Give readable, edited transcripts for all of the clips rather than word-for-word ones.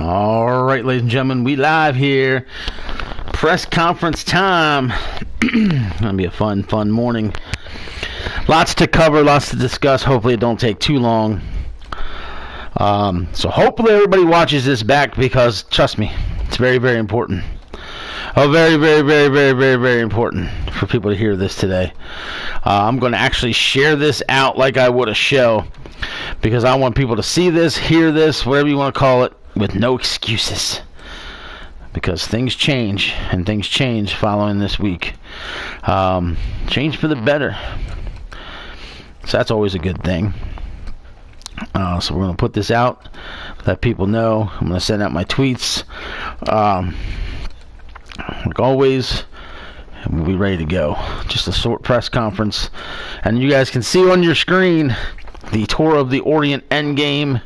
All right, ladies and gentlemen, we live here. Press conference time. Gonna be a fun morning. Lots to cover, lots to discuss. Hopefully it don't take too long. So hopefully everybody watches this back because, trust me, it's very, very important. Oh, very, very, very, very, very, very important for people to hear this today. I'm going to actually share this out like I would a show because I want people to see this, hear this, whatever you want to call it, with no excuses. Because things change, and things change following this week. Change for the better. So that's always a good thing. So we're going to put this out, let people know. I'm going to send out my tweets. Like always, we'll be ready to go. Just a short press conference. And you guys can see on your screen the Tour of the Orient Endgame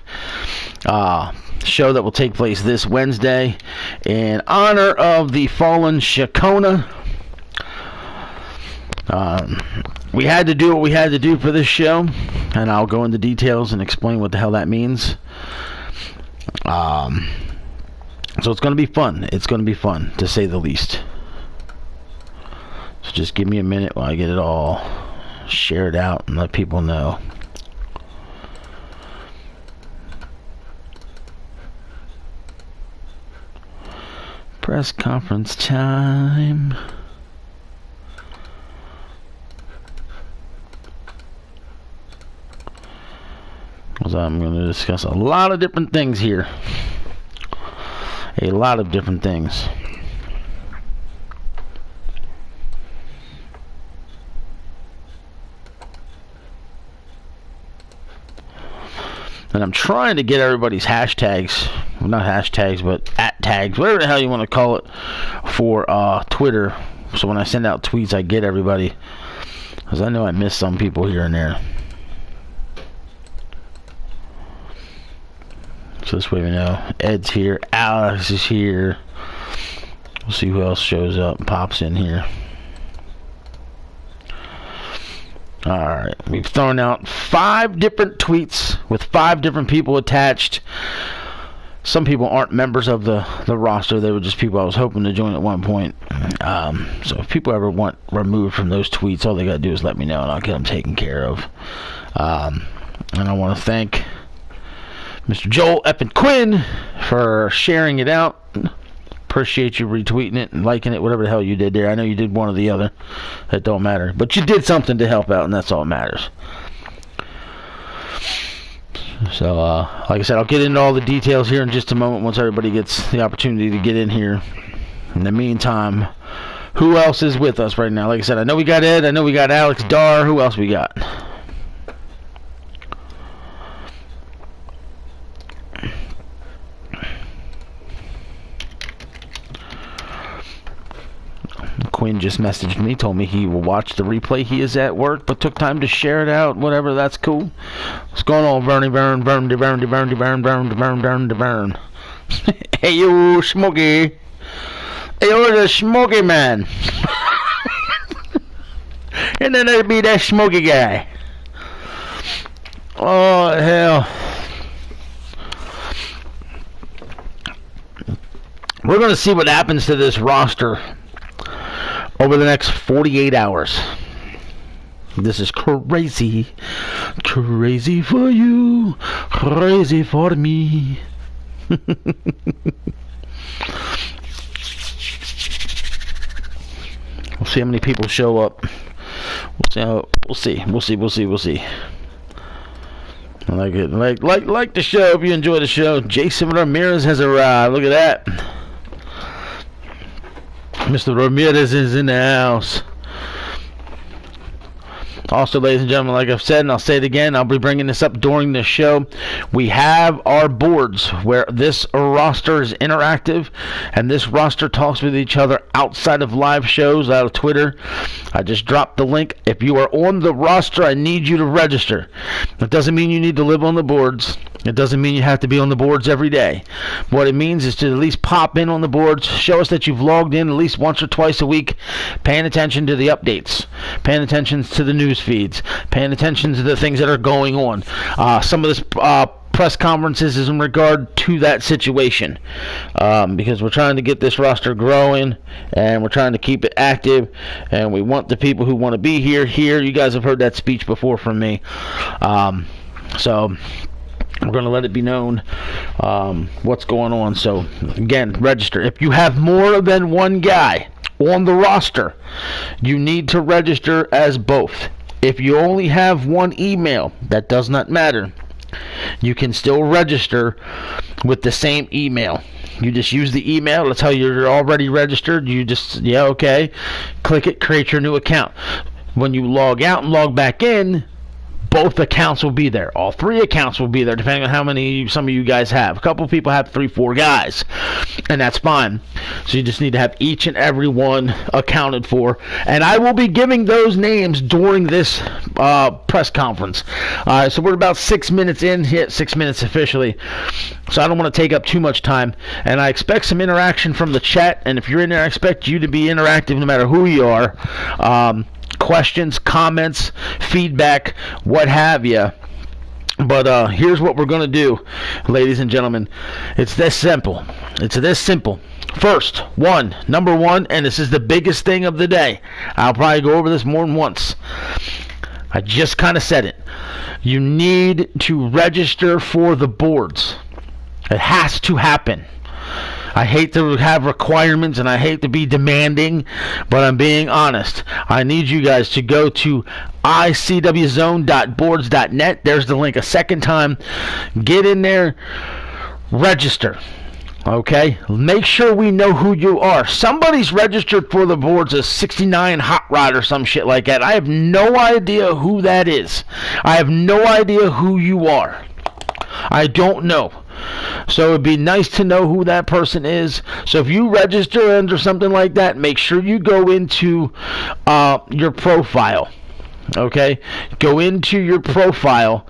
show that will take place this Wednesday in honor of the fallen Shakona. We had to do what we had to do for this show, and I'll go into details and explain what the hell that means. So it's going to be fun. It's going to be fun, to say the least. So just give me a minute while I get it all shared out and let people know. Press conference time. So I'm going to discuss a lot of different things here. A lot of different things. And I'm trying to get everybody's hashtags, well, not hashtags, but at tags, whatever the hell you want to call it, for Twitter. So when I send out tweets, I get everybody. Because I know I miss some people here and there. So this way we know. Ed's here. Alex is here. We'll see who else shows up and pops in here. Alright. We've thrown out 5 different tweets with 5 different people attached. Some people aren't members of the roster. They were just people I was hoping to join at one point. So if people ever want removed from those tweets, all they got to do is let me know and I'll get them taken care of. And I want to thank Mr. Joel Eppin Quinn for sharing it out. Appreciate you retweeting it and liking it, whatever the hell you did there. I know you did one or the other. That don't matter. But you did something to help out, and that's all that matters. So, like I said, I'll get into all the details here in just a moment once everybody gets the opportunity to get in here. In the meantime, who else is with us right now? Like I said, I know we got Ed. I know we got Alex Dar. Who else we got? Quinn just messaged me, told me he will watch the replay. He is at work, but took time to share it out. Whatever, that's cool. What's going on, Bernie? Burn. Hey, you, Smokey. Hey, you're the Smokey man. And then there'd be that Smokey guy. Oh, hell. We're going to see what happens to this roster over the next 48 hours. This is crazy. Crazy for you. Crazy for me. We'll see how many people show up. We'll see. Like it. Like the show. If you enjoy the show, Jason Ramirez has arrived. Look at that. Mr. Ramirez is in the house. Also, ladies and gentlemen, like I've said, and I'll say it again, I'll be bringing this up during the show. We have our boards where this roster is interactive, and this roster talks with each other outside of live shows, out of Twitter. I just dropped the link. If you are on the roster, I need you to register. That doesn't mean you need to live on the boards. It doesn't mean you have to be on the boards every day. What it means is to at least pop in on the boards, show us that you've logged in at least once or twice a week, paying attention to the updates, paying attention to the news news feeds, paying attention to the things that are going on. Some of this press conferences is in regard to that situation, because we're trying to get this roster growing, and we're trying to keep it active, and we want the people who want to be here. You guys have heard that speech before from me, so we're going to let it be known what's going on. So again, register. If you have more than one guy on the roster, you need to register as both. If you only have one email, that does not matter. You can still register with the same email. You just use the email. That's how you're already registered. You just, okay, click it, create your new account. When you log out and log back in, both accounts will be there. All three accounts will be there, depending on how many some of you guys have. A couple of people have 3-4 guys, and that's fine. So you just need to have each and every one accounted for. And I will be giving those names during this press conference. So we're about 6 minutes in, hit 6 minutes officially. So I don't want to take up too much time. And I expect some interaction from the chat. And if you're in there, I expect you to be interactive no matter who you are. Questions, comments, feedback, what have you. But here's what we're going to do, ladies and gentlemen. It's this simple. First, number one, and this is the biggest thing of the day. I'll probably go over this more than once. I just kind of said it. You need to register for the boards. It has to happen. I hate to have requirements and I hate to be demanding, but I'm being honest. I need you guys to go to icwzone.boards.net. There's the link a second time. Get in there, register. Okay? Make sure we know who you are. Somebody's registered for the boards as 69 Hot Rod or some shit like that. I have no idea who that is. I have no idea who you are. I don't know. So it'd be nice to know who that person is. So if you register under something like that, make sure you go into your profile. Okay? Go into your profile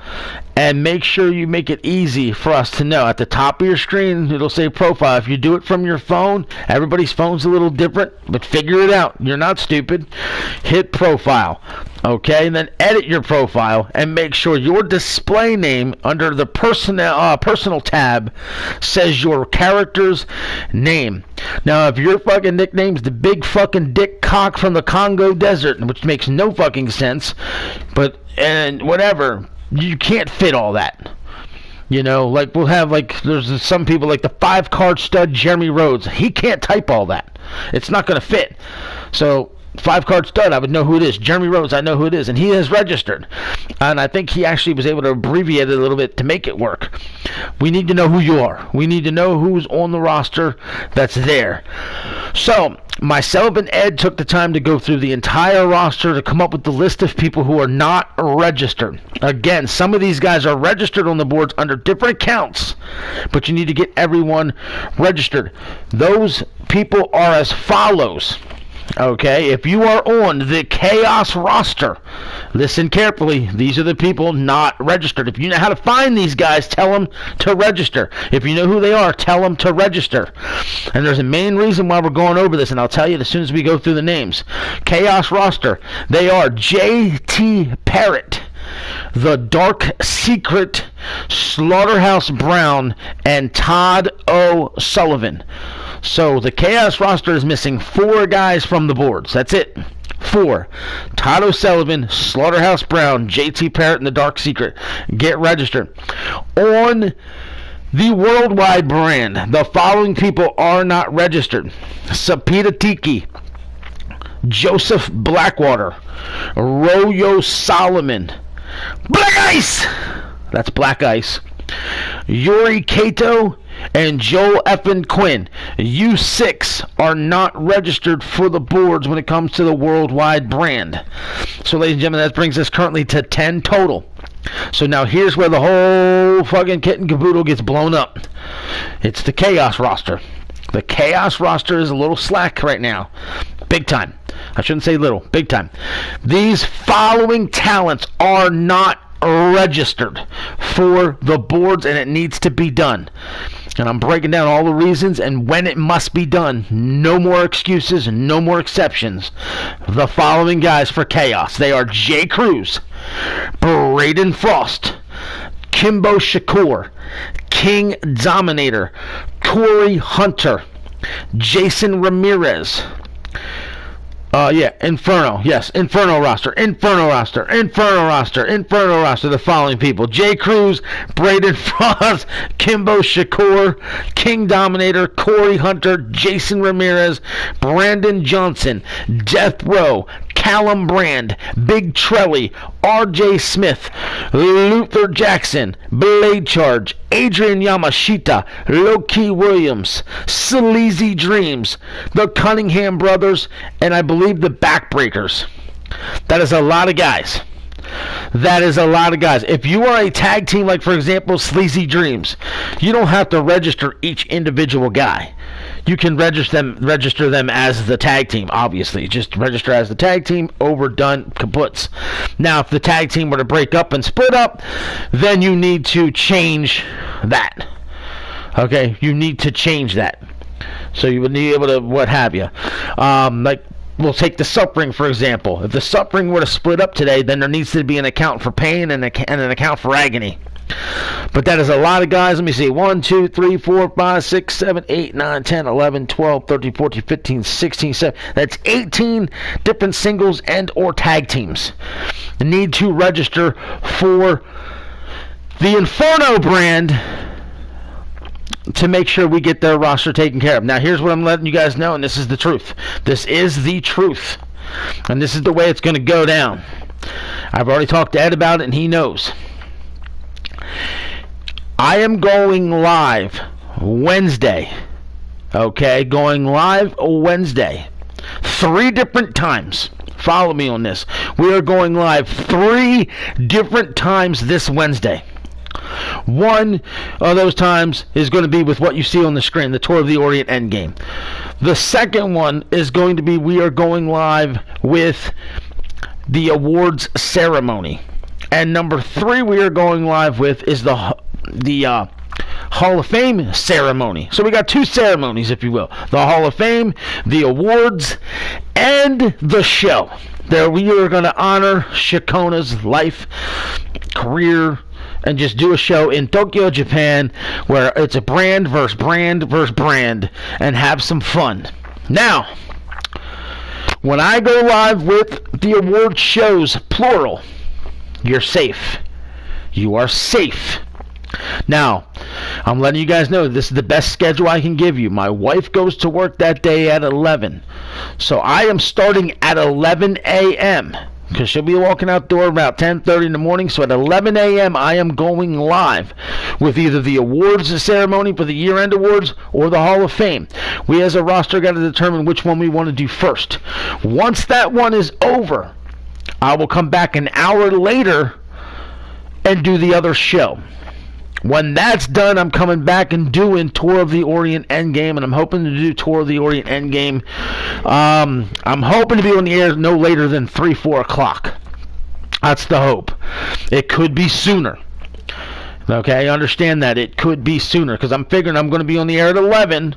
and make sure you make it easy for us to know. At the top of your screen, it'll say profile. If you do it from your phone, everybody's phone's a little different, but figure it out. You're not stupid. Hit profile. Okay, and then edit your profile and make sure your display name under the personal tab says your character's name. Now, if your fucking nickname's the big fucking dick cock from the Congo desert, which makes no fucking sense, and whatever, you can't fit all that. You know, like we'll have there's some people like the 5-card stud Jeremy Rhodes. He can't type all that. It's not going to fit. So 5-card stud, I would know who it is. Jeremy Rhodes, I know who it is, and he has registered. And I think he actually was able to abbreviate it a little bit to make it work. We need to know who you are. We need to know who's on the roster that's there. So myself and Ed took the time to go through the entire roster to come up with the list of people who are not registered. Again, some of these guys are registered on the boards under different accounts, but you need to get everyone registered. Those people are as follows. Okay, if you are on the Chaos roster, listen carefully. These are the people not registered. If you know how to find these guys, tell them to register. If you know who they are, tell them to register. And there's a main reason why we're going over this, and I'll tell you as soon as we go through the names. Chaos roster, they are J.T. Parrott, The Dark Secret, Slaughterhouse Brown, and Todd O'Sullivan. So the Chaos roster is missing 4 guys from the boards. That's it. 4. Todd O'Sullivan, Slaughterhouse Brown, J.T. Parrott, and The Dark Secret. Get registered. On the worldwide brand, the following people are not registered. Sapita Tiki, Joseph Blackwater, Royo Solomon, Black Ice, that's Black Ice, Yuri Kato, and Joel Effin Quinn. You 6 are not registered for the boards when it comes to the worldwide brand. So, ladies and gentlemen, that brings us currently to 10 total. So now here's where the whole fucking kit and caboodle gets blown up. It's the Chaos roster. The Chaos roster is a little slack right now. Big time. I shouldn't say little. Big time. These following talents are not registered for the boards, and it needs to be done. And I'm breaking down all the reasons and when it must be done. No more excuses, no more exceptions. The following guys for chaos. They are Jay Cruz, Braden Frost, Kimbo Shakur, King Dominator, Corey Hunter, Jason Ramirez. Inferno. Yes, Inferno roster. The following people: Jay Cruz, Braden Frost, Kimbo Shakur, King Dominator, Corey Hunter, Jason Ramirez, Brandon Johnson, Death Row, Callum Brand, Big Trelly, R.J. Smith, Luther Jackson, Blade Charge, Adrian Yamashita, Loki Williams, Sleazy Dreams, the Cunningham Brothers, and I believe the Backbreakers. That is a lot of guys. If you are a tag team, like for example Sleazy Dreams, you don't have to register each individual guy. You can register them as the tag team, obviously. Just register as the tag team, overdone, kaputs. Now, if the tag team were to break up and split up, then you need to change that. Okay? You need to change that. So you would be able to, what have you. Like, we'll take the Suffering, for example. If the Suffering were to split up today, then there needs to be an account for pain and an account for agony. But that is a lot of guys. Let me see. 1, 2, 3, 4, 5, 6, 7, 8, 9, 10, 11, 12, 13, 14, 15, 16, 17. That's 18 different singles and or tag teams. Need to register for the Inferno brand to make sure we get their roster taken care of. Now, here's what I'm letting you guys know, and this is the truth. This is the truth. And this is the way it's going to go down. I've already talked to Ed about it, and he knows. I am going live Wednesday. Okay, going live Wednesday. 3 different times. Follow me on this. We are going live 3 different times this Wednesday. One of those times is going to be with what you see on the screen, the Tour of the Orient Endgame. The second one is going to be, we are going live with the awards ceremony. And number 3 we are going live with is the Hall of Fame ceremony. So we got 2 ceremonies, if you will. The Hall of Fame, the awards, and the show. There we are going to honor Shakona's life, career, and just do a show in Tokyo, Japan, where it's a brand versus brand versus brand, and have some fun. Now, when I go live with the award shows, plural, you're safe. You are safe. Now, I'm letting you guys know this is the best schedule I can give you. My wife goes to work that day at 11. So I am starting at 11 a.m. because she'll be walking out the door about 10:30 in the morning. So at 11 a.m. I am going live with either the awards ceremony for the year-end awards or the Hall of Fame. We as a roster got to determine which one we want to do first. Once that one is over, I will come back an hour later and do the other show. When that's done, I'm coming back and doing Tour of the Orient Endgame, and I'm hoping to do Tour of the Orient Endgame. I'm hoping to be on the air no later than 3, 4 o'clock. That's the hope. It could be sooner. Okay, understand that. It could be sooner, because I'm figuring I'm going to be on the air at 11.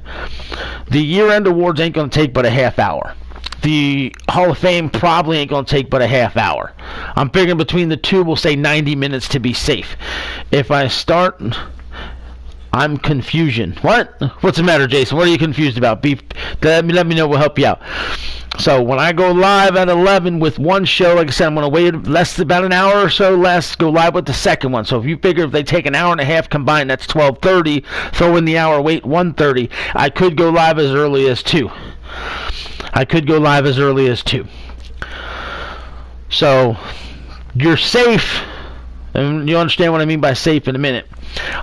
The year-end awards ain't going to take but a half hour. The Hall of Fame probably ain't going to take but a half hour. I'm figuring between the two, we'll say 90 minutes to be safe. If I start, I'm confusion. What? What's the matter, Jason? What are you confused about? Let me know. We'll help you out. So when I go live at 11 with one show, like I said, I'm going to wait about an hour or so less, go live with the second one. So if you figure if they take an hour and a half combined, that's 12:30. Throw in the hour, wait 1:30. I could go live as early as 2. So you're safe, and you'll understand what I mean by safe in a minute.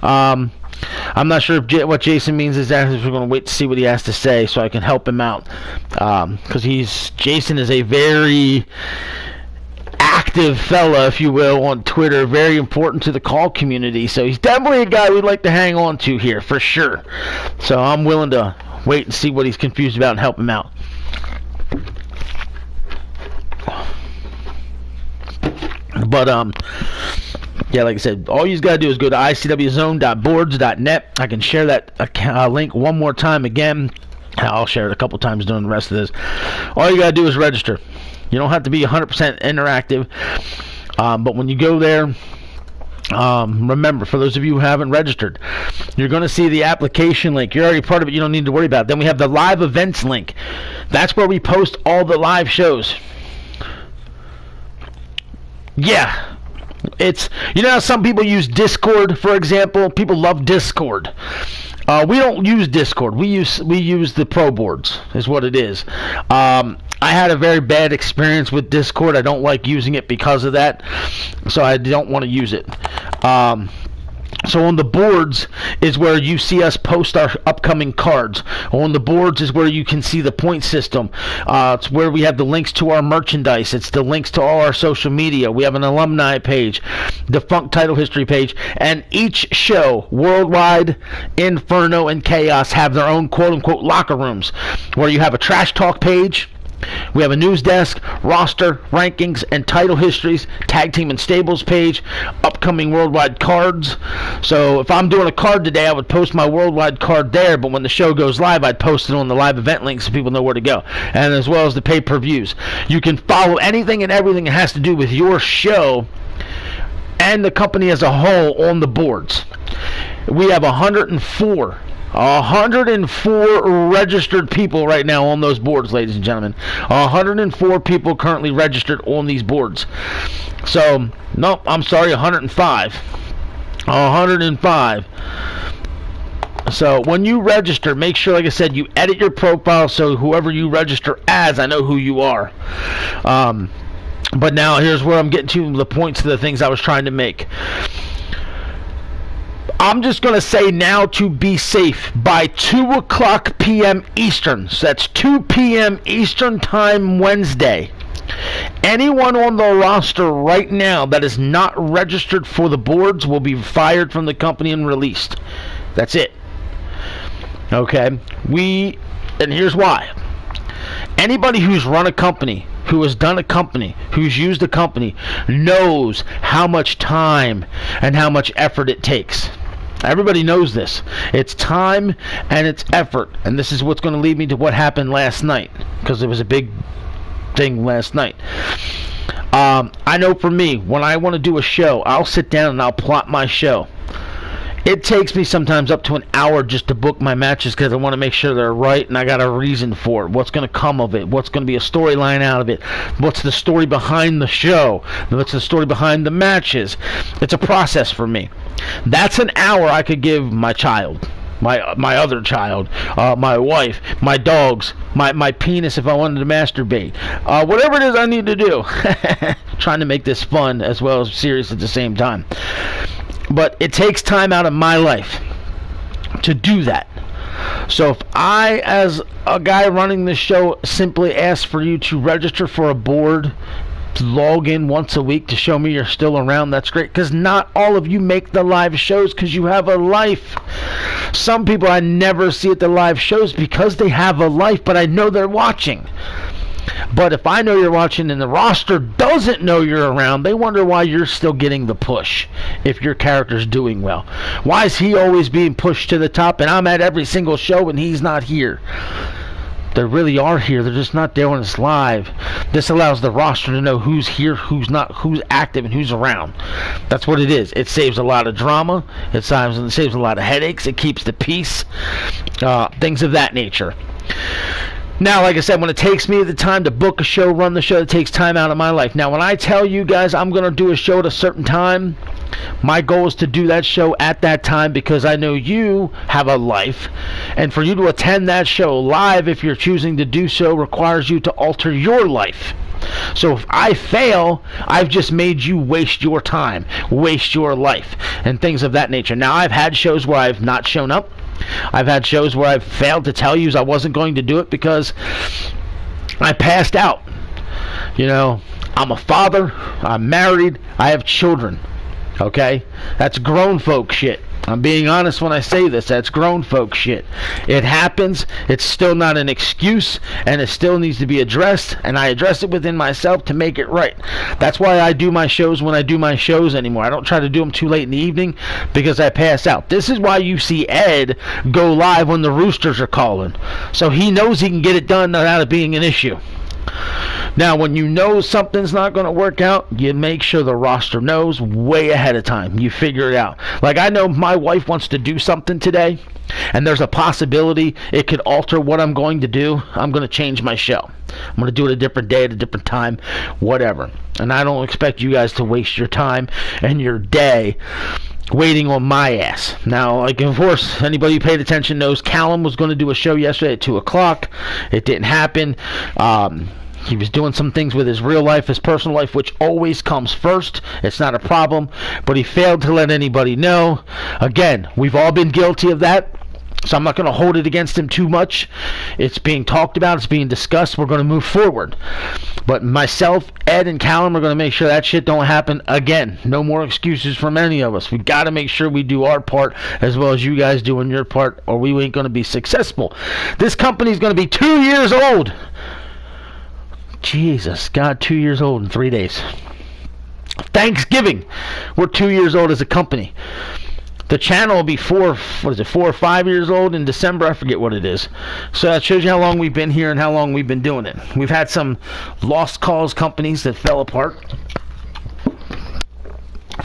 I'm not sure if what Jason means is that we're going to wait to see what he has to say so I can help him out, because Jason is a very active fella, if you will, on Twitter, very important to the call community. So he's definitely a guy we'd like to hang on to here for sure. So I'm willing to wait and see what he's confused about and help him out. But Yeah, like I said, all you got to do is go to icwzone.boards.net. I can share that link one more time again. I'll share it a couple times during the rest of this. All you got to do is register. You don't have to be 100% interactive. But when you go there, remember, for those of you who haven't registered, you're going to see the application link. You're already part of it. You don't need to worry about it. Then we have the live events link. That's where we post all the live shows. Yeah. It's, you know how some people use Discord, for example? People love Discord. We don't use Discord. We use the Pro Boards, is what it is. I had a very bad experience with Discord. I don't like using it because of that, so I don't want to use it. So on the boards is where you see us post our upcoming cards. On the boards is where you can see the point system. It's where we have the links to our merchandise. It's the links to all our social media. We have an alumni page, defunct title history page, and each show, Worldwide, Inferno, and Chaos, have their own quote-unquote locker rooms, where you have a trash talk page. We have a news desk, roster, rankings, and title histories, tag team and stables page, upcoming worldwide cards. So if I'm doing a card today, I would post my worldwide card there, but when the show goes live, I'd post it on the live event link so people know where to go, and as well as the pay-per-views. You can follow anything and everything that has to do with your show and the company as a whole on the boards. We have 104 registered people right now on those boards, ladies and gentlemen. 104 people currently registered on these boards. So, no, I'm sorry, 105. 105. So, when you register, make sure, like I said, you edit your profile so whoever you register as, I know who you are. But now, here's where I'm getting to the points of the things I was trying to make. I'm just going to say now, to be safe, by 2 o'clock p.m. Eastern, so that's 2 p.m. Eastern Time Wednesday, anyone on the roster right now that is not registered for the boards will be fired from the company and released. That's it. Okay? And here's why. Anybody who's run a company, who has done a company, who's used a company, knows how much time and how much effort it takes. Everybody knows this. It's time and it's effort. And this is what's going to lead me to what happened last night, because it was a big thing last night. I know for me, when I want to do a show, I'll sit down and I'll plot my show. It takes me sometimes up to an hour just to book my matches, because I want to make sure they're right and I got a reason for it. What's going to come of it? What's going to be a storyline out of it? What's the story behind the show? What's the story behind the matches? It's a process for me. That's an hour I could give my child, my other child, my wife, my dogs, my penis if I wanted to masturbate, whatever it is I need to do. Trying to make this fun as well as serious at the same time. But it takes time out of my life to do that. So if I, as a guy running this show, simply ask for you to register for a board, to log in once a week to show me you're still around, that's great, because not all of you make the live shows because you have a life. Some people I never see at the live shows because they have a life, but I know they're watching. But if I know you're watching and the roster doesn't know you're around, they wonder why you're still getting the push if your character's doing well. Why is he always being pushed to the top and I'm at every single show and he's not here? They really are here. They're just not there when it's live. This allows the roster to know who's here, who's not, who's active, and who's around. That's what it is. It saves a lot of drama. It saves a lot of headaches. It keeps the peace. Things of that nature. Now, like I said, when it takes me the time to book a show, run the show, it takes time out of my life. Now, when I tell you guys I'm going to do a show at a certain time, my goal is to do that show at that time, because I know you have a life. And for you to attend that show live, if you're choosing to do so, requires you to alter your life. So if I fail, I've just made you waste your time, waste your life, and things of that nature. Now, I've had shows where I've not shown up. I've had shows where I've failed to tell you I wasn't going to do it because I passed out. You know, I'm a father, I'm married, I have children. Okay? That's grown folk shit. I'm being honest when I say this. That's grown folk shit. It happens. It's still not an excuse, and it still needs to be addressed, and I address it within myself to make it right. That's why I do my shows when I do my shows anymore. I don't try to do them too late in the evening because I pass out. This is why you see Ed go live when the Roosters are calling. So he knows he can get it done without it being an issue. Now, when you know something's not going to work out, you make sure the roster knows way ahead of time. You figure it out. Like, I know my wife wants to do something today, and there's a possibility it could alter what I'm going to do. I'm going to change my show. I'm going to do it a different day at a different time, whatever. And I don't expect you guys to waste your time and your day waiting on my ass. Now, like, of course, anybody who paid attention knows Callum was going to do a show yesterday at 2 o'clock. It didn't happen. He was doing some things with his real life, his personal life, which always comes first. It's not a problem. But he failed to let anybody know. Again, we've all been guilty of that. So I'm not going to hold it against him too much. It's being talked about. It's being discussed. We're going to move forward. But myself, Ed, and Callum are going to make sure that shit don't happen again. No more excuses from any of us. We got to make sure we do our part as well as you guys doing your part, or we ain't going to be successful. This company's going to be 2 years old. Jesus, God, 2 years old in 3 days. Thanksgiving, we're 2 years old as a company. The channel will be 4 or 5 years old in December. I forget what it is. So that shows you how long we've been here and how long we've been doing it. We've had some lost cause companies that fell apart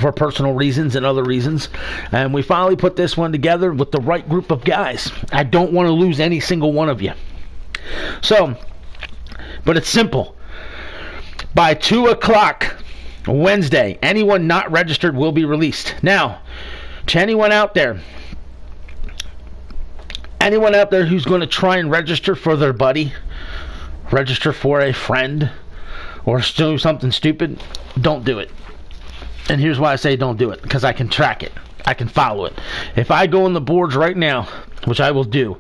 for personal reasons and other reasons. And we finally put this one together with the right group of guys. I don't want to lose any single one of you. So, but it's simple. By 2 o'clock Wednesday, anyone not registered will be released. Now, to anyone out there who's going to try and register for their buddy, register for a friend, or do something stupid, don't do it. And here's why I say don't do it. Because I can track it. I can follow it. If I go on the boards right now, which I will do,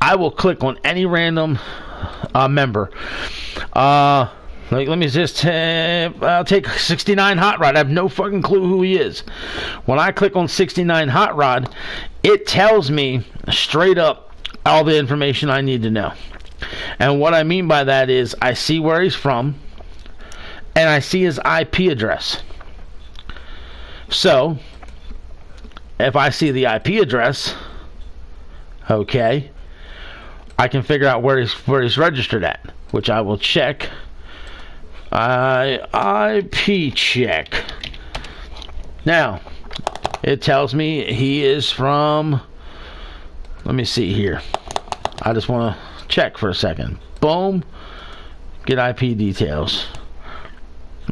I will click on any random member. Let me just, I'll take 69 Hot Rod. I have no fucking clue who he is. When I click on 69 Hot Rod, it tells me straight up all the information I need to know. And what I mean by that is I see where he's from, and I see his IP address. So, if I see the IP address, okay, I can figure out where he's registered at, which I will check. IP check. Now, it tells me he is from, let me see here. I just want to check for a second. Boom. Get IP details.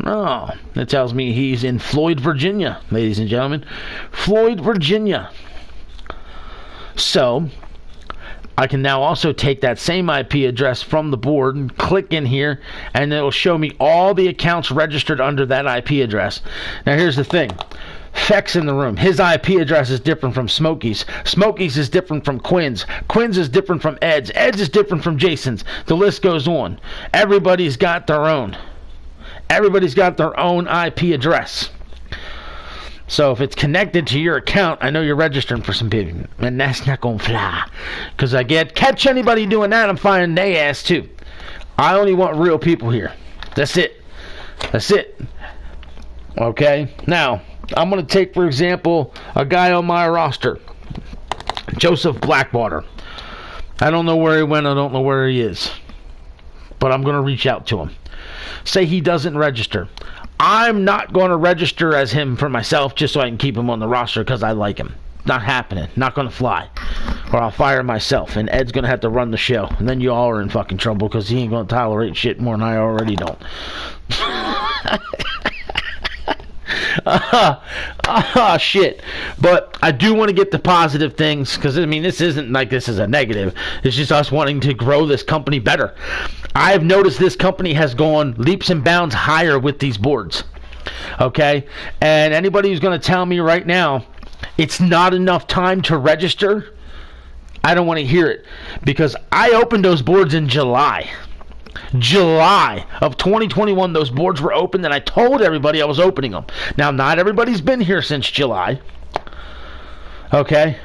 No, it tells me he's in Floyd, Virginia, ladies and gentlemen. Floyd, Virginia. So, I can now also take that same IP address from the board and click in here, and it will show me all the accounts registered under that IP address. Now, here's the thing. Feck's in the room. His IP address is different from Smokey's. Smokey's is different from Quinn's. Quinn's is different from Ed's. Ed's is different from Jason's. The list goes on. Everybody's got their own. Everybody's got their own IP address. So if it's connected to your account, I know you're registering for some people, and that's not gonna fly. Because I catch anybody doing that, I'm firing their ass too. I only want real people here. That's it. That's it. Okay? Now, I'm gonna take, for example, a guy on my roster. Joseph Blackwater. I don't know where he went, I don't know where he is. But I'm gonna reach out to him. Say he doesn't register. I'm not going to register as him for myself just so I can keep him on the roster because I like him. Not happening. Not going to fly. Or I'll fire myself, and Ed's going to have to run the show. And then you all are in fucking trouble because he ain't going to tolerate shit more than I already don't. Shit. But I do want to get the positive things because, I mean, this isn't like this is a negative. It's just us wanting to grow this company better. I've noticed this company has gone leaps and bounds higher with these boards. Okay? And anybody who's going to tell me right now it's not enough time to register, I don't want to hear it. Because I opened those boards in July of 2021. Those boards were open, and I told everybody I was opening them. Now, not everybody's been here since July. Okay?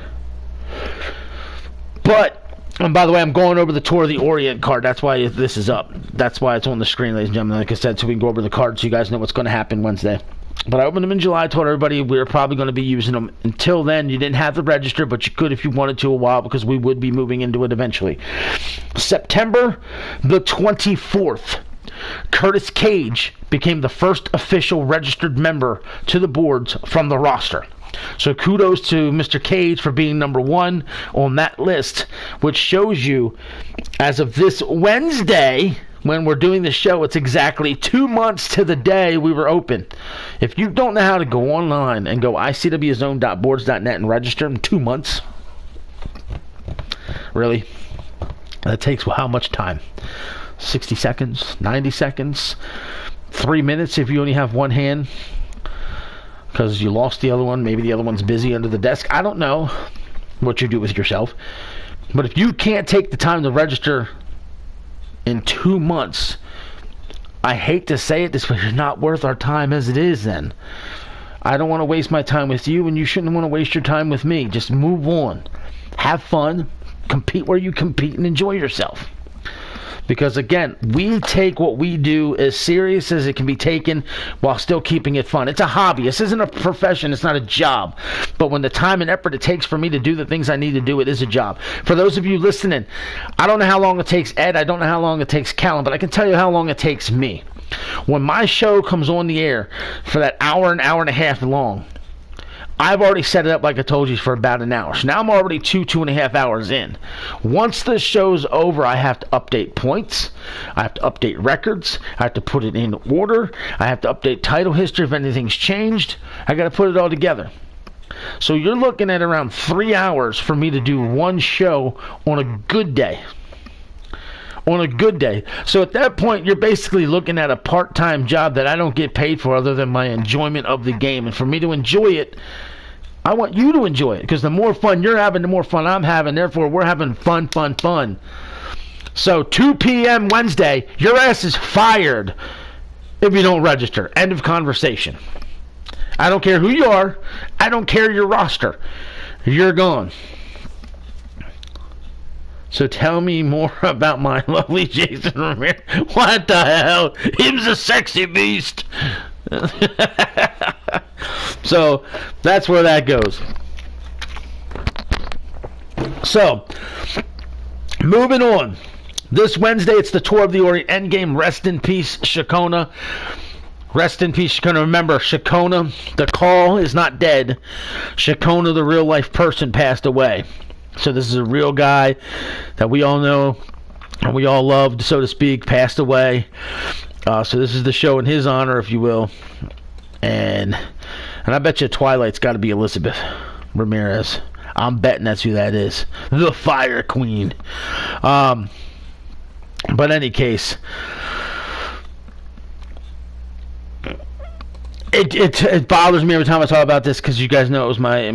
But, and by the way, I'm going over the Tour of the Orient card. That's why this is up. That's why it's on the screen, ladies and gentlemen. Like I said, so we can go over the cards so you guys know what's going to happen Wednesday. But I opened them in July. I told everybody we were probably going to be using them. Until then, you didn't have to register, but you could if you wanted to a while, because we would be moving into it eventually. September the 24th, Curtis Cage became the first official registered member to the boards from the roster. So kudos to Mr. Cage for being number one on that list, which shows you, as of this Wednesday, when we're doing the show, it's exactly 2 months to the day we were open. If you don't know how to go online and go icwzone.boards.net and register in 2 months, really? That takes how much time? 60 seconds? 90 seconds? 3 minutes if you only have one hand? Because you lost the other one. Maybe the other one's busy under the desk. I don't know what you do with yourself. But if you can't take the time to register in 2 months, I hate to say it this way, it's not worth our time as it is then. I don't want to waste my time with you, and you shouldn't want to waste your time with me. Just move on. Have fun. Compete where you compete and enjoy yourself. Because, again, we take what we do as serious as it can be taken while still keeping it fun. It's a hobby. This isn't a profession. It's not a job. But when the time and effort it takes for me to do the things I need to do, it is a job. For those of you listening, I don't know how long it takes Ed. I don't know how long it takes Callum. But I can tell you how long it takes me. When my show comes on the air for that hour and a half long, I've already set it up, like I told you, for about an hour. So now I'm already 2.5 hours in. Once the show's over, I have to update points. I have to update records. I have to put it in order. I have to update title history if anything's changed. I got to put it all together. So you're looking at around 3 hours for me to do one show on a good day. On a good day. So at that point, you're basically looking at a part-time job that I don't get paid for other than my enjoyment of the game. And for me to enjoy it, I want you to enjoy it. Because the more fun you're having, the more fun I'm having. Therefore, we're having fun. So 2 p.m. Wednesday, your ass is fired if you don't register. End of conversation. I don't care who you are. I don't care your roster. You're gone. So tell me more about my lovely Jason Ramirez. What the hell? Him's a sexy beast. So that's where that goes. So moving on. This Wednesday, it's the Tour of the Orient Endgame. Rest in peace, Shakona. Rest in peace, Shakona. Remember, Shakona, the call is not dead. Shakona, the real life person, passed away. So this is a real guy that we all know and we all loved, so to speak, passed away. So this is the show in his honor, if you will. And I bet you Twilight's got to be Elizabeth Ramirez. I'm betting that's who that is. The Fire Queen. But in any case, it bothers me every time I talk about this, because you guys know it was my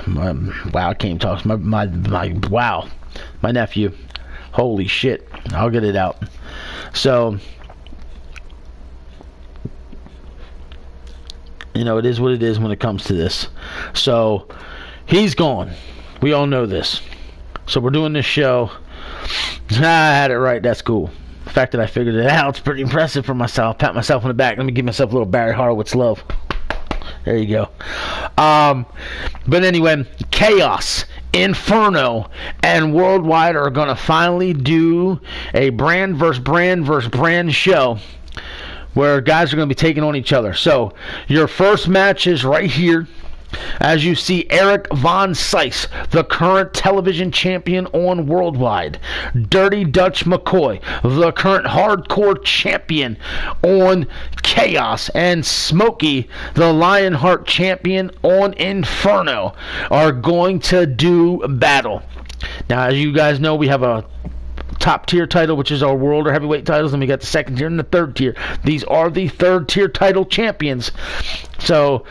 wow, I can't even talk. My nephew. Holy shit. I'll get it out. So, you know, it is what it is when it comes to this. So, he's gone. We all know this. So, we're doing this show. I had it right. That's cool. The fact that I figured it out, it's pretty impressive for myself. Pat myself on the back. Let me give myself a little Barry Horowitz love. There you go. But anyway, Chaos, Inferno, and Worldwide are going to finally do a brand versus brand show where guys are going to be taking on each other. So your first match is right here. As you see, Eric Von Seiss, the current television champion on Worldwide. Dirty Dutch McCoy, the current hardcore champion on Chaos. And Smokey, the Lionheart champion on Inferno, are going to do battle. Now, as you guys know, we have a top tier title, which is our world or heavyweight titles, and we got the second tier and the third tier. These are the third tier title champions. So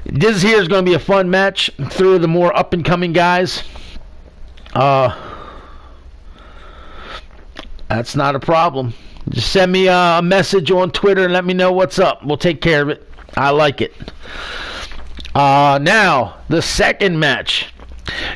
this here is going to be a fun match through the more up and coming guys. That's not a problem. Just send me a message on Twitter and let me know what's up. We'll take care of it. I like it. Now, the second match.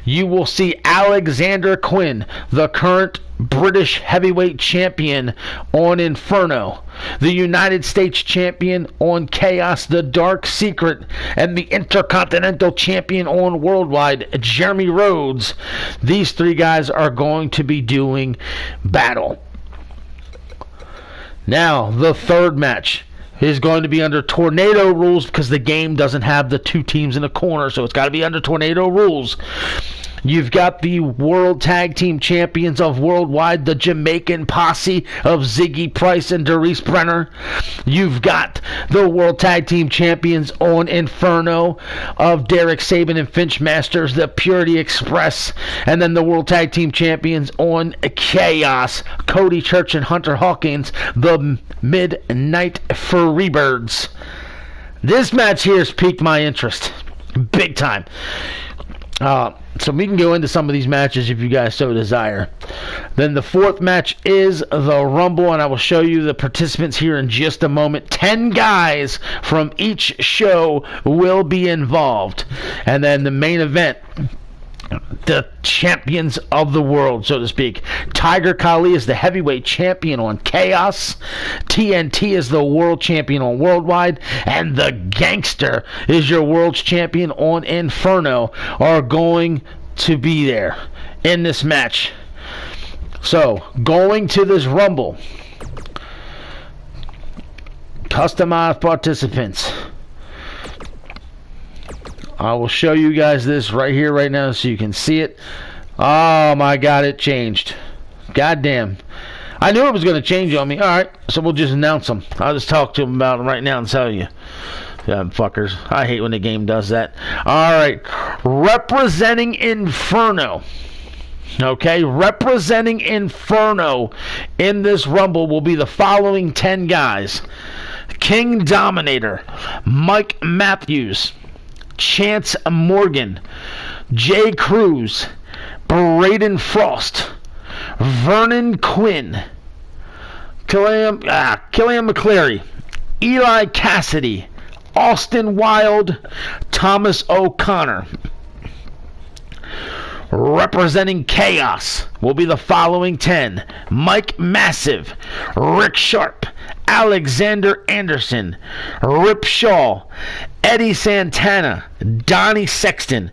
You will see Alexander Quinn, the current British heavyweight champion on Inferno, the United States champion on Chaos, the Dark Secret, and the Intercontinental champion on Worldwide, Jeremy Rhodes. These three guys are going to be doing battle. Now, the third match is going to be under tornado rules because the game doesn't have the two teams in a corner, so it's got to be under tornado rules. You've got the World Tag Team Champions of Worldwide, the Jamaican Posse of Ziggy Price and Darius Brenner. You've got the World Tag Team Champions on Inferno of Derek Saban and Finch Masters, the Purity Express. And then the World Tag Team Champions on Chaos, Cody Church and Hunter Hawkins, the Midnight Freebirds. This match here has piqued my interest big time. So we can go into some of these matches if you guys so desire. Then the fourth match is the Rumble, and I will show you the participants here in just a moment. 10 guys from each show will be involved. And then the main event, the champions of the world, so to speak. Tiger Khali is the heavyweight champion on Chaos. TNT is the world champion on Worldwide. And the Gangster is your world's champion on Inferno, are going to be there in this match. So, going to this Rumble. Customized participants. I will show you guys this right here, right now, so you can see it. Oh my God, it changed. Goddamn. I knew it was going to change on me. Alright, so we'll just announce them. I'll just talk to them about them right now and tell you. Damn fuckers. I hate when the game does that. Alright, representing Inferno. Okay, representing Inferno in this Rumble will be the following 10 guys. King Dominator, Mike Matthews, Chance Morgan, Jay Cruz, Braden Frost, Vernon Quinn, Killian McCleary, Eli Cassidy, Austin Wilde, Thomas O'Connor. Representing Chaos will be the following 10. Mike Massive, Rick Sharp, Alexander Anderson, Rip Shaw, Eddie Santana, Donnie Sexton,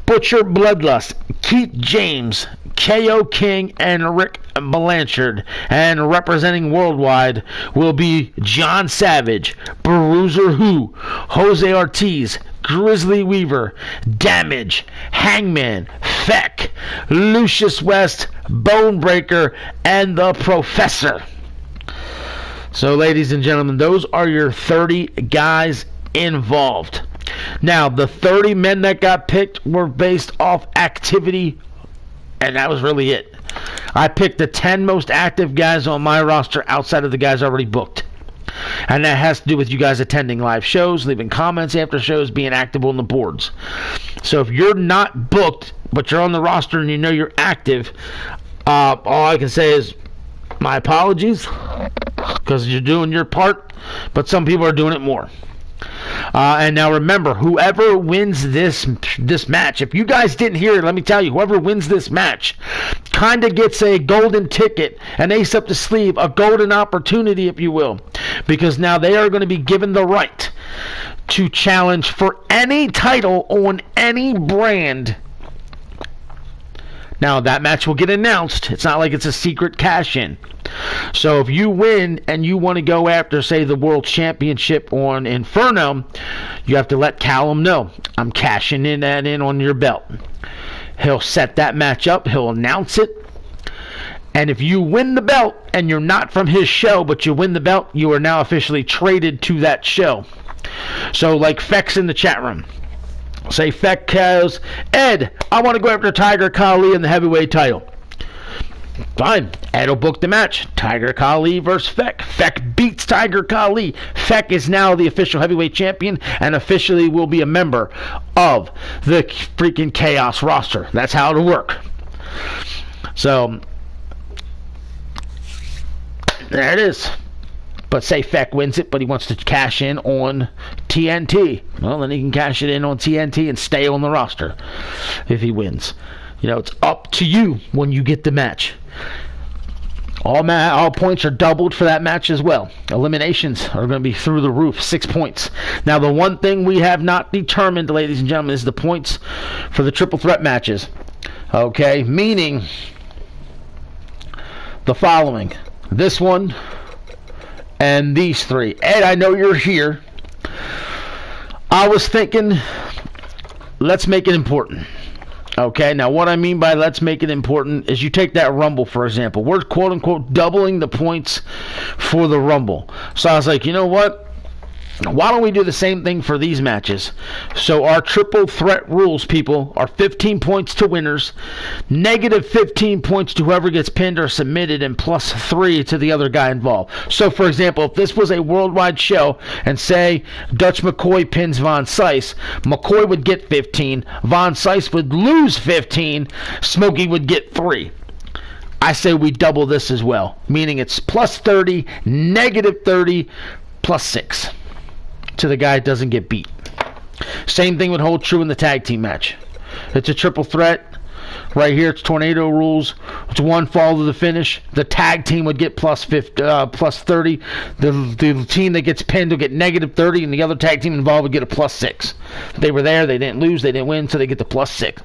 Butcher Bloodlust, Keith James, K.O. King, and Rick Blanchard. And representing Worldwide will be John Savage, Bruiser Who, Jose Ortiz, Grizzly Weaver, Damage, Hangman, Feck, Lucius West, Bonebreaker, and the Professor. So, ladies and gentlemen, those are your 30 guys involved. Now, the 30 men that got picked were based off activity, and that was really it. I picked the 10 most active guys on my roster outside of the guys already booked. And that has to do with you guys attending live shows, leaving comments after shows, being active on the boards. So if you're not booked, but you're on the roster and you know you're active, all I can say is my apologies, because you're doing your part, but some people are doing it more. And now remember, whoever wins this match, if you guys didn't hear it, let me tell you, whoever wins this match kind of gets a golden ticket, an ace up the sleeve, a golden opportunity, if you will, because now they are going to be given the right to challenge for any title on any brand. Now, that match will get announced. It's not like it's a secret cash-in. So if you win and you want to go after, say, the World Championship on Inferno, you have to let Callum know, I'm cashing in that in on your belt. He'll set that match up. He'll announce it. And if you win the belt and you're not from his show, but you win the belt, you are now officially traded to that show. So like Feck's in the chat room. Say Feck goes, Ed, I want to go after Tiger Khali in the heavyweight title. Fine. Ed will book the match. Tiger Khali versus Feck. Feck beats Tiger Khali. Feck is now the official heavyweight champion and officially will be a member of the freaking Chaos roster. That's how it'll work. So, there it is. But say Feck wins it, but he wants to cash in on TNT. Well, then he can cash it in on TNT and stay on the roster if he wins. You know, it's up to you when you get the match. All points are doubled for that match as well. Eliminations are going to be through the roof, 6 points. Now, the one thing we have not determined, ladies and gentlemen, is the points for the triple threat matches. Okay, meaning the following. This one and these three. Ed, I know you're here. I was thinking, let's make it important. Okay, now what I mean by let's make it important is you take that Rumble, for example. We're quote-unquote doubling the points for the Rumble. So I was like, you know what? Why don't we do the same thing for these matches? So our triple threat rules, people, are 15 points to winners, negative 15 points to whoever gets pinned or submitted, and plus 3 to the other guy involved. So, for example, if this was a worldwide show, and say Dutch McCoy pins Von Sice, McCoy would get 15, Von Sice would lose 15, Smokey would get 3. I say we double this as well, meaning it's plus 30, negative 30, plus 6. To the guy that doesn't get beat. Same thing would hold true in the tag team match. It's a triple threat. Right here, it's tornado rules. It's one fall to the finish. The tag team would get plus 30. The team that gets pinned will get negative 30, and the other tag team involved would get a plus 6. They were there, they didn't lose, they didn't win, so they get the plus 6.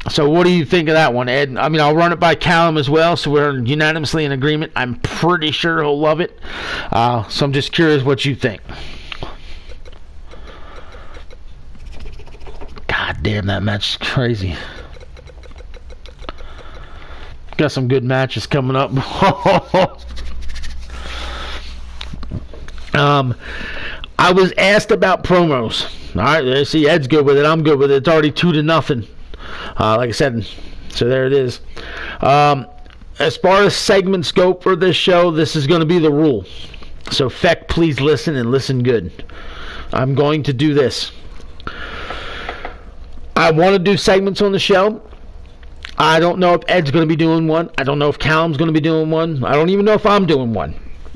So what do you think of that one, Ed? I mean, I'll run it by Callum as well, so we're unanimously in agreement. I'm pretty sure he'll love it. So I'm just curious what you think. God damn, that match is crazy. Got some good matches coming up. I was asked about promos. Alright, see, Ed's good with it. I'm good with it. It's already 2-0. Like I said, so there it is. As far as segment scope for this show, this is going to be the rule. So, Feck, please listen and listen good. I'm going to do this. I want to do segments on the show. I don't know if Ed's going to be doing one. I don't know if Callum's going to be doing one. I don't even know if I'm doing one.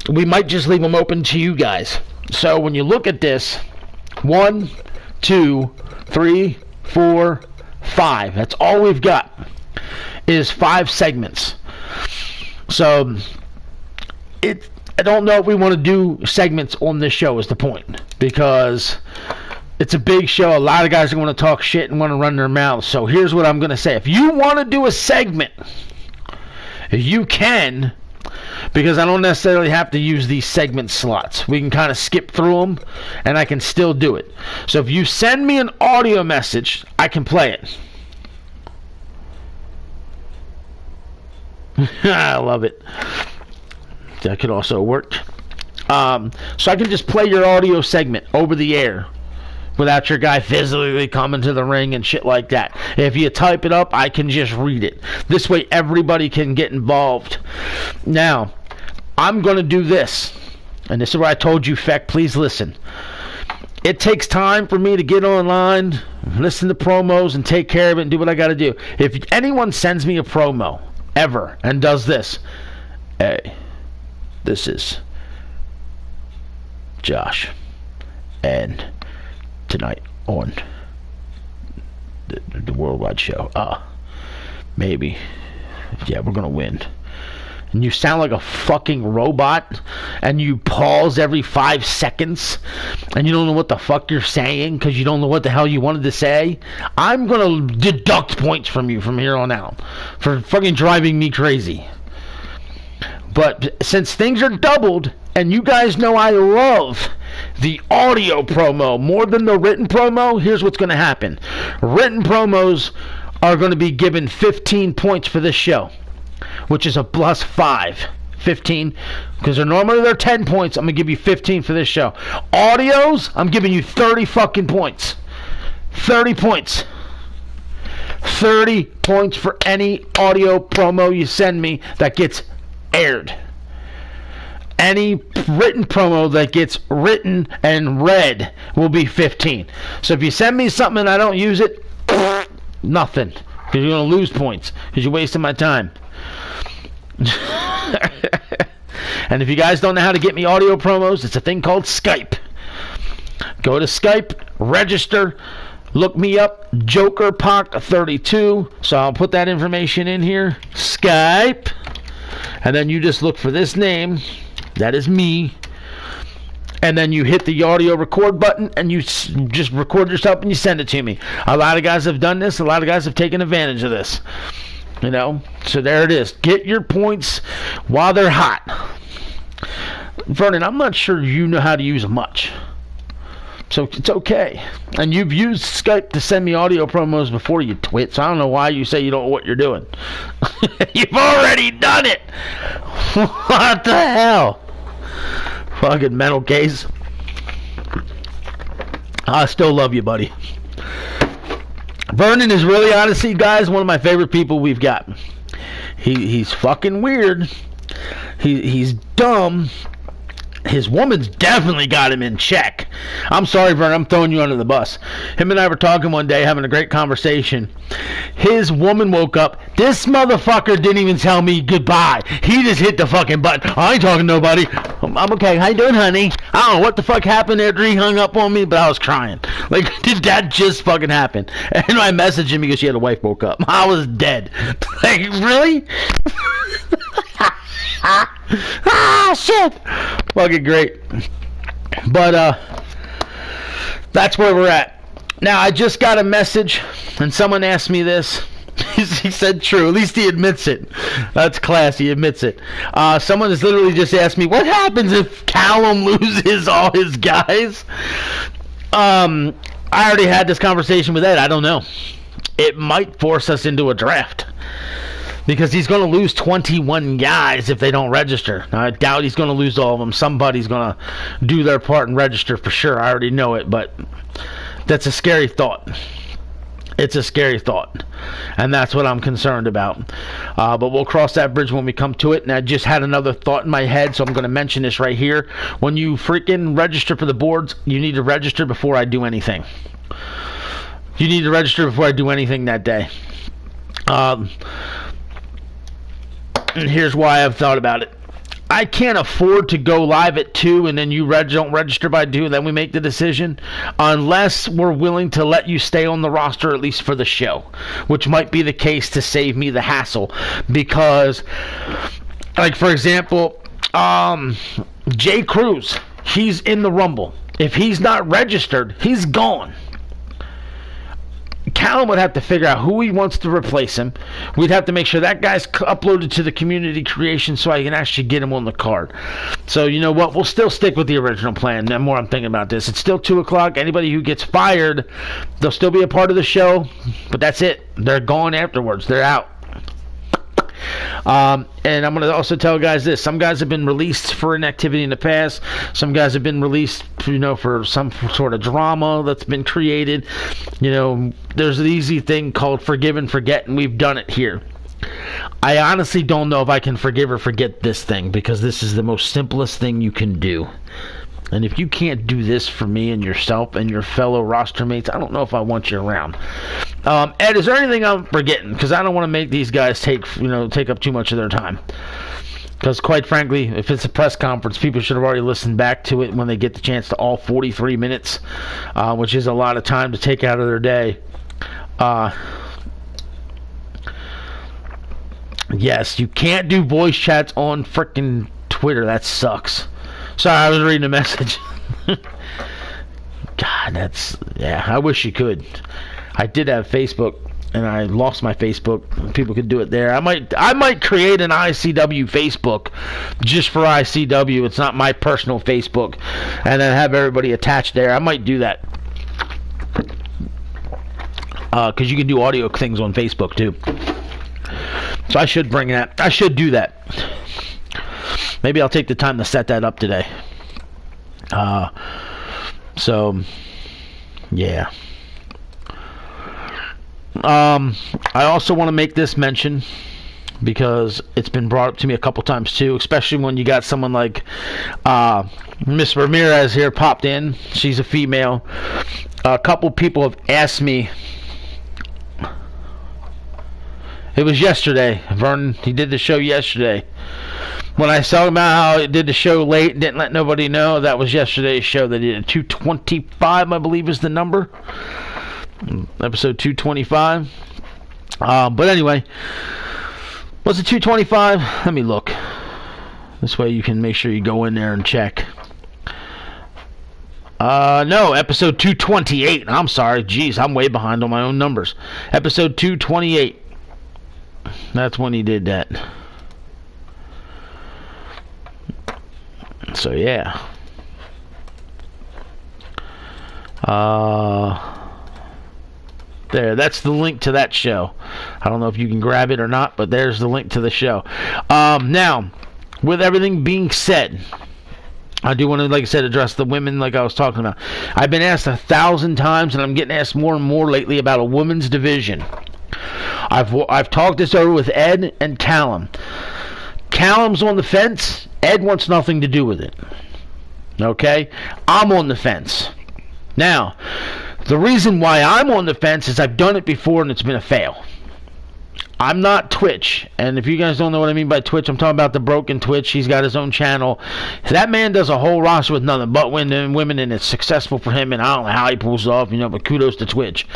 We might just leave them open to you guys. So when you look at this, 1, 2, 3, 4, 5. That's all we've got is 5 segments. So I don't know if we want to do segments on this show is the point. Because it's a big show. A lot of guys are going to talk shit and want to run their mouths. So here's what I'm going to say. If you want to do a segment, you can, because I don't necessarily have to use these segment slots. We can kind of skip through them, and I can still do it. So if you send me an audio message, I can play it. I love it. That could also work. So I can just play your audio segment over the air without your guy physically coming to the ring and shit like that. If you type it up, I can just read it. This way everybody can get involved. Now, I'm going to do this. And this is where I told you, Feck, please listen. It takes time for me to get online, listen to promos, and take care of it and do what I got to do. If anyone sends me a promo, ever, and does this, hey, this is Josh, and tonight on the worldwide show, maybe, yeah, we're gonna win, and you sound like a fucking robot, and you pause every 5 seconds, and you don't know what the fuck you're saying because you don't know what the hell you wanted to say, I'm gonna deduct points from you from here on out for fucking driving me crazy. But since things are doubled, and you guys know I love the audio promo more than the written promo, here's what's going to happen. Written promos are going to be given 15 points for this show, which is a plus 5. 15, because normally they're 10 points. I'm going to give you 15 for this show. Audios, I'm giving you 30 fucking points. 30 points. 30 points for any audio promo you send me that gets aired. Any written promo that gets written and read will be 15. So if you send me something and I don't use it, nothing. Because you're going to lose points. Because you're wasting my time. And if you guys don't know how to get me audio promos, it's a thing called Skype. Go to Skype, register, look me up, JokerPock32. So I'll put that information in here. Skype. And then you just look for this name. That is me. And then you hit the audio record button and you just record yourself and you send it to me. A lot of guys have done this. A lot of guys have taken advantage of this. You know, so there it is. Get your points while they're hot. Vernon, I'm not sure you know how to use much. So it's okay. And you've used Skype to send me audio promos before, you twit. So I don't know why you say you don't know what you're doing. You've already done it. What the hell? Fucking mental case. I still love you, buddy. Vernon is really, honestly, guys, one of my favorite people we've got. He's fucking weird. He's dumb. His woman's definitely got him in check. I'm sorry, Vernon, I'm throwing you under the bus. Him and I were talking one day, having a great conversation. His woman woke up. This motherfucker didn't even tell me goodbye. He just hit the fucking button. I ain't talking to nobody. I'm okay. How you doing, honey? I don't know what the fuck happened after he hung up on me, but I was crying. Like, did that just fucking happen? And I messaged him because she had a wife woke up. I was dead. Like, really? Shit. Fucking great. But that's where we're at. Now, I just got a message and someone asked me this. He said true. At least he admits it. That's class. He admits it. Someone has literally just asked me, what happens if Callum loses all his guys? I already had this conversation with Ed. I don't know. It might force us into a draft. Because he's going to lose 21 guys if they don't register. Now, I doubt he's going to lose all of them. Somebody's going to do their part and register for sure. I already know it, but that's a scary thought. It's a scary thought. And that's what I'm concerned about. But we'll cross that bridge when we come to it. And I just had another thought in my head, so I'm going to mention this right here. When you freaking register for the boards, you need to register before I do anything. You need to register before I do anything that day. And here's why I've thought about it. I can't afford to go live at 2 and then you don't register by 2 and then we make the decision unless we're willing to let you stay on the roster at least for the show, which might be the case to save me the hassle. Because, like, for example, Jay Cruz, he's in the Rumble. If he's not registered, he's gone. Callum would have to figure out who he wants to replace him. We'd have to make sure that guy's uploaded to the community creation so I can actually get him on the card. So, you know what? We'll still stick with the original plan. The more I'm thinking about this, it's still 2 o'clock. Anybody who gets fired, they'll still be a part of the show, but that's it. They're gone afterwards. They're out. And I'm going to also tell guys this. Some guys have been released for inactivity in the past. Some guys have been released, you know, for some sort of drama that's been created. You know, there's an easy thing called forgive and forget, and we've done it here. I honestly don't know if I can forgive or forget this thing, because this is the most simplest thing you can do. And if you can't do this for me and yourself and your fellow roster mates, I don't know if I want you around. Ed, is there anything I'm forgetting? Because I don't want to make these guys take up too much of their time. Because quite frankly, if it's a press conference, people should have already listened back to it when they get the chance to all 43 minutes, which is a lot of time to take out of their day. Yes, you can't do voice chats on frickin' Twitter. That sucks. Sorry, I was reading a message. God, yeah, I wish you could. I did have Facebook, and I lost my Facebook. People could do it there. I might create an ICW Facebook just for ICW. It's not my personal Facebook, and then have everybody attached there. I might do that. Because you can do audio things on Facebook, too. So I should bring that. I should do that. Maybe I'll take the time to set that up today. So, yeah. I also want to make this mention because it's been brought up to me a couple times too, especially when you got someone like Miss Ramirez here popped in. She's a female. A couple people have asked me. It was yesterday. Vernon, he did the show yesterday. When I saw about how it did the show late and didn't let nobody know, that was yesterday's show. They did a 225, I believe is the number. Episode 225. But anyway, was it 225? Let me look. This way you can make sure you go in there and check. No, episode 228. I'm sorry. Jeez, I'm way behind on my own numbers. Episode 228. That's when he did that. So, yeah. There, that's the link to that show. I don't know if you can grab it or not, but there's the link to the show. Now, with everything being said, I do want to, like I said, address the women like I was talking about. I've been asked 1,000 times, and I'm getting asked more and more lately about a women's division. I've talked this over with Ed and Callum. Callum's on the fence. Ed wants nothing to do with it. Okay? I'm on the fence. Now, the reason why I'm on the fence is I've done it before and it's been a fail. I'm not Twitch, and if you guys don't know what I mean by Twitch, I'm talking about the broken Twitch. He's got his own channel. That man does a whole roster with nothing but women, and it's successful for him, and I don't know how he pulls it off, but kudos to Twitch.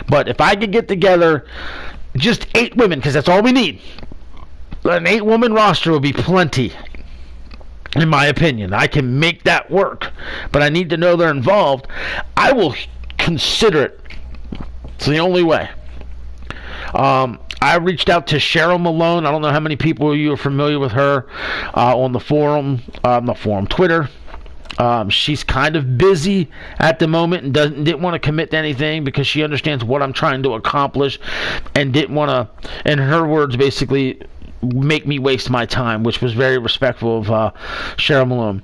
But if I could get together just 8 women, because that's all we need, an 8-woman roster would be plenty, in my opinion. I can make that work, but I need to know they're involved. I will consider it. It's the only way. I reached out to Cheryl Malone. I don't know how many people of you are familiar with her on the forum, Twitter. She's kind of busy at the moment and didn't want to commit to anything because she understands what I'm trying to accomplish and didn't want to, in her words, basically make me waste my time, which was very respectful of Cheryl Malone.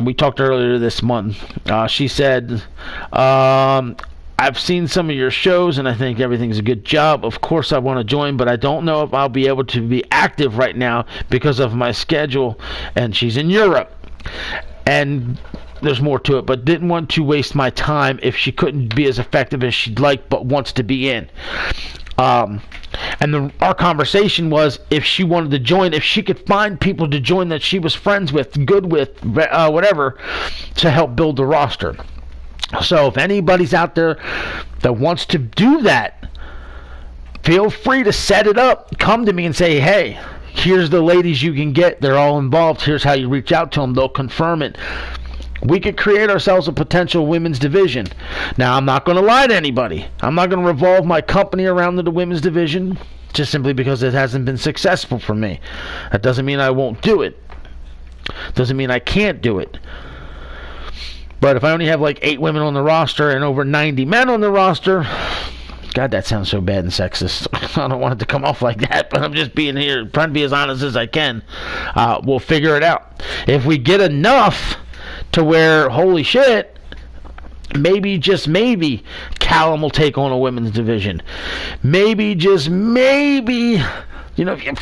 We talked earlier this month. She said, I've seen some of your shows and I think everything's a good job. Of course I want to join, but I don't know if I'll be able to be active right now because of my schedule. And she's in Europe. And there's more to it, but didn't want to waste my time if she couldn't be as effective as she'd like, but wants to be in. And our conversation was if she wanted to join, if she could find people to join that she was friends with, good with, whatever, to help build the roster. So if anybody's out there that wants to do that, feel free to set it up. Come to me and say, hey, here's the ladies you can get. They're all involved. Here's how you reach out to them. They'll confirm it. We could create ourselves a potential women's division. Now, I'm not going to lie to anybody. I'm not going to revolve my company around the women's division just simply because it hasn't been successful for me. That doesn't mean I won't do it. Doesn't mean I can't do it. But if I only have like 8 women on the roster and over 90 men on the roster, God, that sounds so bad and sexist. I don't want it to come off like that, but I'm just being here, trying to be as honest as I can. We'll figure it out. If we get enough to where, holy shit, maybe, just maybe, Callum will take on a women's division. Maybe, just maybe, if you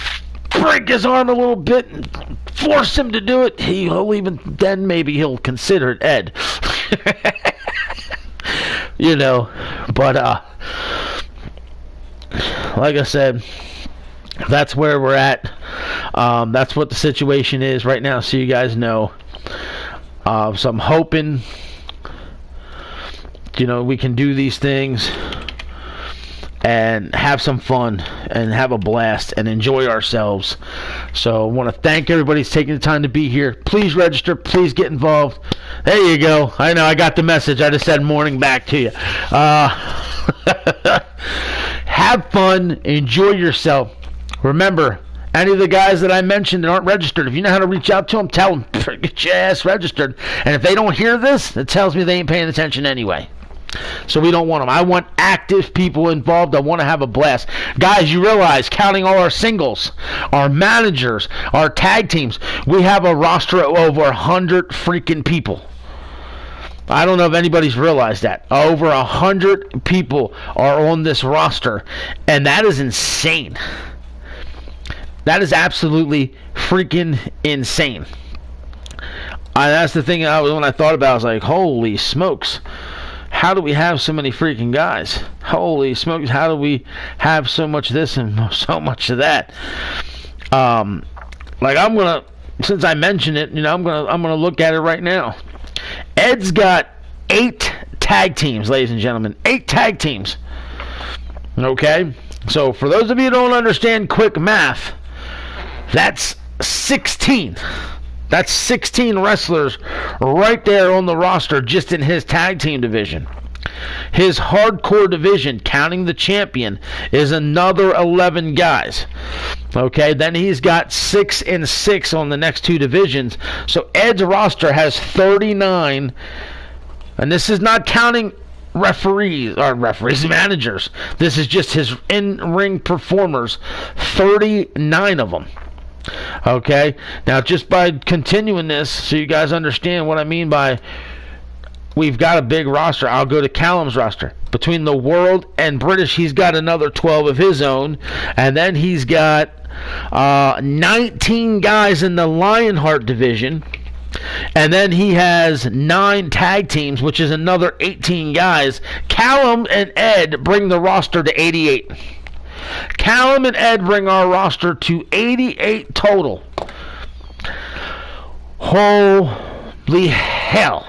break his arm a little bit and force him to do it, he'll even, then maybe he'll consider it Ed. But, like I said, that's where we're at. That's what the situation is right now, so you guys know. So I'm hoping, we can do these things and have some fun and have a blast and enjoy ourselves. So I want to thank everybody who's taking the time to be here. Please register. Please get involved. There you go. I know I got the message. I just said morning back to you. Have fun. Enjoy yourself. Remember, any of the guys that I mentioned that aren't registered, if you know how to reach out to them, tell them, get your ass registered. And if they don't hear this, it tells me they ain't paying attention anyway. So we don't want them. I want active people involved. I want to have a blast. Guys, you realize, counting all our singles, our managers, our tag teams, we have a roster of over 100 freaking people. I don't know if anybody's realized that. Over 100 people are on this roster, and that is insane. That is absolutely freaking insane. That's the thing when I thought about it, I was like, holy smokes. How do we have so many freaking guys? Holy smokes, how do we have so much this and so much of that? Like, I'm gonna, since I mentioned it, I'm gonna look at it right now. Ed's got 8 tag teams, ladies and gentlemen. 8 tag teams. Okay? So, for those of you who don't understand quick math, that's 16. That's 16 wrestlers right there on the roster just in his tag team division. His hardcore division, counting the champion, is another 11 guys. Okay, then he's got 6 and 6 on the next 2 divisions. So Ed's roster has 39, and this is not counting referees, managers. This is just his in-ring performers, 39 of them. Okay, now just by continuing this, so you guys understand what I mean by we've got a big roster. I'll go to Callum's roster. Between the World and British, he's got another 12 of his own. And then he's got 19 guys in the Lionheart division. And then he has 9 tag teams, which is another 18 guys. Callum and Ed bring the roster to 88. Callum and Ed bring our roster to 88 total. Holy hell.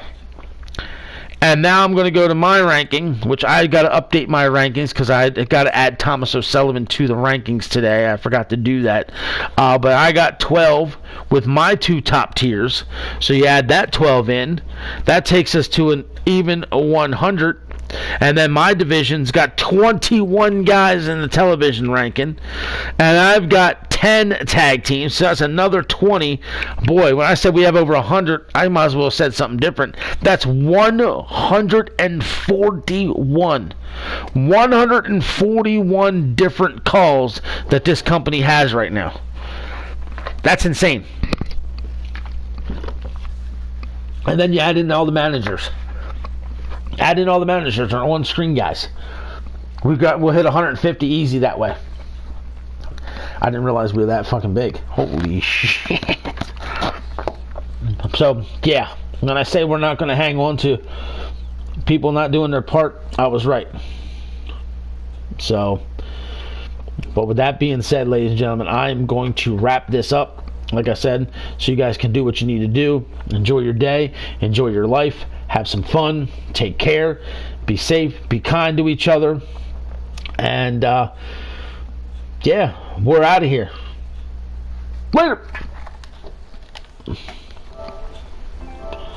And now I'm going to go to my ranking, which I got to update my rankings because I got to add Thomas O'Sullivan to the rankings today. I forgot to do that. But I got 12 with my 2 top tiers. So you add that 12 in. That takes us to an even 100. And then my division's got 21 guys in the television ranking. And I've got 10 tag teams, so that's another 20. Boy, when I said we have over 100, I might as well have said something different. That's 141. 141 different calls that this company has right now. That's insane. And then you add in all the managers. Add in all the managers, our on-screen guys. We'll hit 150 easy that way. I didn't realize we were that fucking big. Holy shit. So, yeah. When I say we're not going to hang on to people not doing their part, I was right. So, but with that being said, ladies and gentlemen, I'm going to wrap this up, like I said, so you guys can do what you need to do. Enjoy your day. Enjoy your life. Have some fun. Take care. Be safe. Be kind to each other. And, yeah, we're out of here. Later.